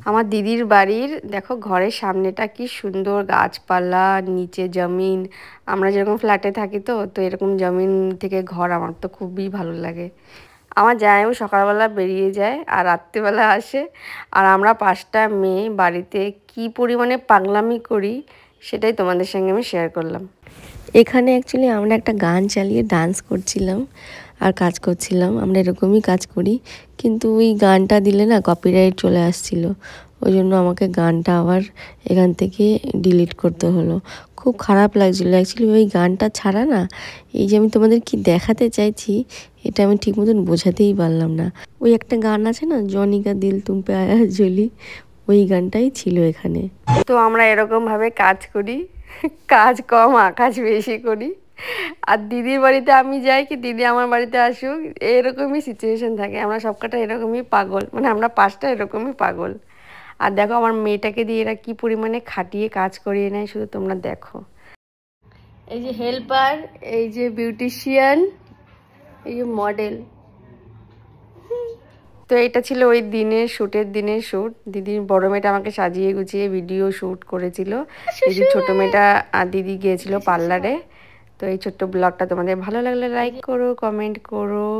আমার দিদির বাড়ির দেখো ঘরের সামনেটা কি সুন্দর, গাছপালা, নিচে জমিন। আমরা যেরকম ফ্ল্যাটে থাকি তো এরকম জমিন থেকে ঘর আমার তো খুবই ভালো লাগে। আমার জামাইবাবু সকালবেলা বেরিয়ে যায় আর রাত্রিবেলা আসে, আর আমরা 5টা মেয়ে বাড়িতে কি পরিমাণে পাগলামি করি সেটাই তোমাদের সঙ্গে আমি শেয়ার করলাম। এখানে অ্যাকচুয়ালি আমরা একটা গান চালিয়ে ডান্স করছিলাম আর কাজ করছিলাম। আমরা এরকমই কাজ করি, কিন্তু ওই গানটা দিলে না কপিরাইট চলে আসছিল। ওই জন্য আমাকে গানটা আবার এখান থেকে ডিলিট করতে হলো। খুব খারাপ লাগছিলো অ্যাকচুয়ালি ওই গানটা ছাড়া না। এই যে আমি তোমাদের কি দেখাতে চাইছি এটা আমি ঠিক মতন বোঝাতেই পারলাম না। ওই একটা গান আছে না, জনি কা দিল তুম পে আয়া জলি, ওই গানটাই ছিল এখানে। তো আমরা এরকমভাবে কাজ করি, কাজ কম আকাজ বেশি করি। আর দিদির বাড়িতে আমি যাই কি দিদি আমার বাড়িতে আসুক, এরকমই সিচুয়েশন থাকে। আমরা সবকটা এরকমই পাগল, মানে আমরা 5টা এরকমই পাগল। আর দেখো আমার মেয়েটাকে দিয়ে এরা কি পরিমাণে খাটিয়ে কাজ করিয়ে নেয় শুধু তোমরা দেখো। এই যে হেল্পার, এই যে বিউটিশিয়ান, এই যে মডেল। তো এটা ছিল ওই দিনের দিনের শ্যুট। দিদির বড় মেয়েটা আমাকে সাজিয়ে গুছিয়ে ভিডিও শ্যুট করেছিল। দিদির ছোট মেয়েটা আর দিদি গিয়েছিল পার্লারে। তো এই ছোট্ট ব্লগটা তোমাদের ভালো লাগলে লাইক করো, কমেন্ট করো।